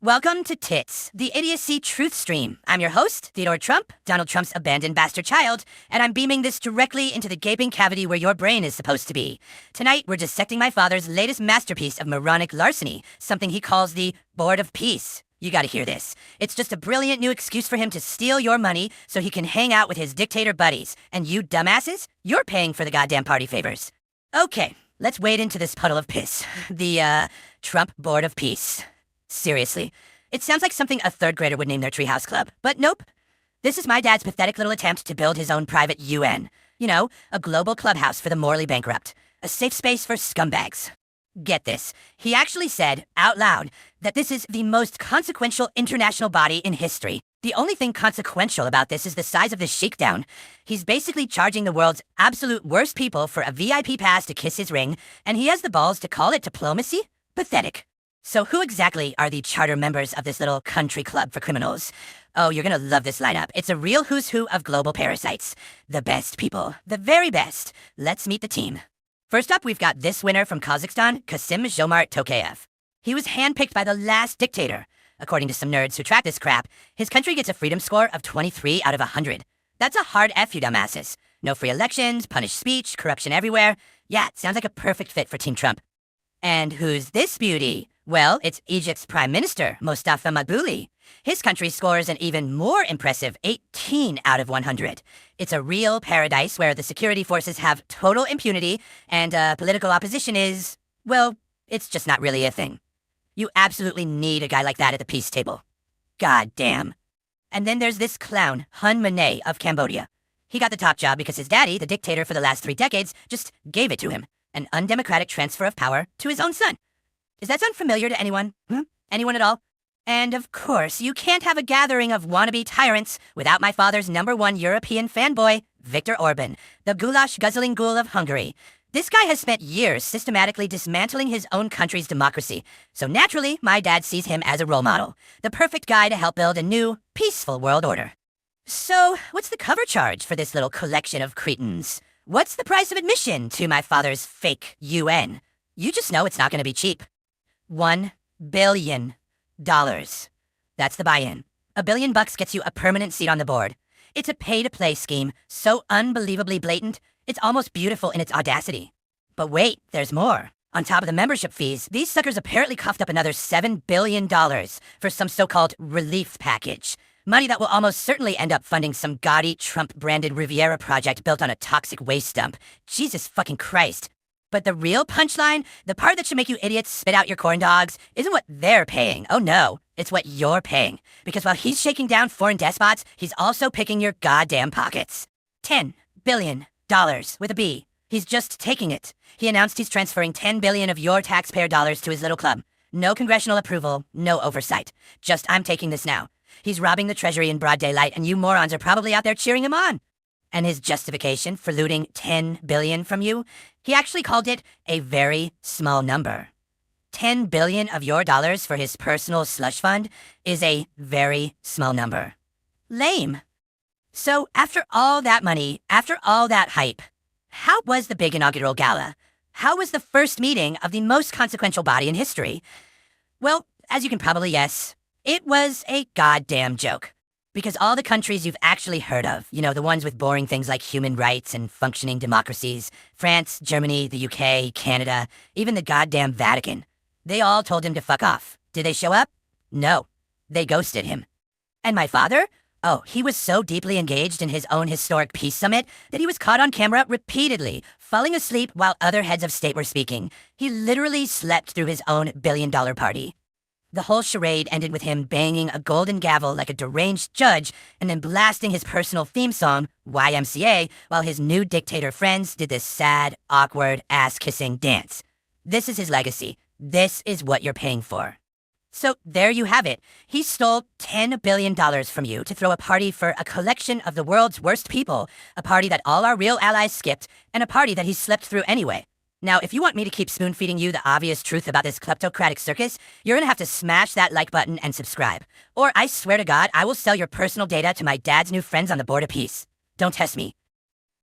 Welcome to Tits, the Idiocy Truth Stream. I'm your host, Theodore Trump, Donald Trump's abandoned bastard child, and I'm beaming this directly into the gaping cavity where your brain is supposed to be. Tonight, we're dissecting my father's latest masterpiece of moronic larceny, something he calls the Board of Peace. You gotta hear this. It's just a brilliant new excuse for him to steal your money so he can hang out with his dictator buddies. And you dumbasses, you're paying for the goddamn party favors. Okay, let's wade into this puddle of piss. The, Trump Board of Peace. Seriously, it sounds like something a third grader would name their treehouse club. But nope. This is my dad's pathetic little attempt to build his own private UN. You know, a global clubhouse for the morally bankrupt. A safe space for scumbags. Get this. He actually said, out loud, that this is the most consequential international body in history. The only thing consequential about this is the size of the shakedown. He's basically charging the world's absolute worst people for a VIP pass to kiss his ring, and he has the balls to call it diplomacy? Pathetic. So who exactly are the charter members of this little country club for criminals? Oh, you're gonna love this lineup. It's a real who's who of global parasites. The best people. The very best. Let's meet the team. First up, we've got this winner from Kazakhstan, Kassym-Jomart Tokayev. He was handpicked by the last dictator. According to some nerds who track this crap, his country gets a freedom score of 23 out of 100. That's a hard F, you dumbasses. No free elections, punished speech, corruption everywhere. Yeah, it sounds like a perfect fit for Team Trump. And who's this beauty? Well, it's Egypt's Prime Minister, Mustafa Madbouli. His country scores an even more impressive 18 out of 100. It's a real paradise where the security forces have total impunity and political opposition is, well, it's just not really a thing. You absolutely need a guy like that at the peace table. God damn. And then there's this clown, Hun Manet of Cambodia. He got the top job because his daddy, the dictator for the last 3 decades, just gave it to him. An undemocratic transfer of power to his own son. Does that sound familiar to anyone? Anyone at all? And of course, you can't have a gathering of wannabe tyrants without my father's #1 European fanboy, Viktor Orban, the goulash-guzzling ghoul of Hungary. This guy has spent years systematically dismantling his own country's democracy. So naturally, my dad sees him as a role model. The perfect guy to help build a new, peaceful world order. So, what's the cover charge for this little collection of cretins? What's the price of admission to my father's fake UN? You just know it's not going to be cheap. $1 billion. That's the buy-in. $1 billion gets you a permanent seat on the board. It's a pay-to-play scheme, so unbelievably blatant, it's almost beautiful in its audacity. But wait, there's more. On top of the membership fees, these suckers apparently coughed up another $7 billion for some so-called relief package. Money that will almost certainly end up funding some gaudy Trump-branded Riviera project built on a toxic waste dump. Jesus fucking Christ. But the real punchline, the part that should make you idiots spit out your corn dogs, isn't what they're paying. Oh no, it's what you're paying. Because while he's shaking down foreign despots, he's also picking your goddamn pockets. $10 billion with a B. He's just taking it. He announced he's transferring $10 billion of your taxpayer dollars to his little club. No congressional approval, no oversight. Just, I'm taking this now. He's robbing the treasury in broad daylight, and you morons are probably out there cheering him on. And his justification for looting $10 billion from you? He actually called it a very small number. $10 billion of your dollars for his personal slush fund is a very small number. Lame. So after all that money, after all that hype, how was the big inaugural gala? How was the first meeting of the most consequential body in history? Well, as you can probably guess, it was a goddamn joke. Because all the countries you've actually heard of, you know, the ones with boring things like human rights and functioning democracies, France, Germany, the UK, Canada, even the goddamn Vatican, they all told him to fuck off. Did they show up? No. They ghosted him. And my father? Oh, he was so deeply engaged in his own historic peace summit that he was caught on camera repeatedly, falling asleep while other heads of state were speaking. He literally slept through his own billion-dollar party. The whole charade ended with him banging a golden gavel like a deranged judge and then blasting his personal theme song, YMCA, while his new dictator friends did this sad, awkward, ass-kissing dance. This is his legacy. This is what you're paying for. So there you have it. He stole $10 billion from you to throw a party for a collection of the world's worst people, a party that all our real allies skipped, and a party that he slept through anyway. Now, if you want me to keep spoon-feeding you the obvious truth about this kleptocratic circus, you're gonna have to smash that like button and subscribe. Or I swear to God, I will sell your personal data to my dad's new friends on the Board of Peace. Don't test me.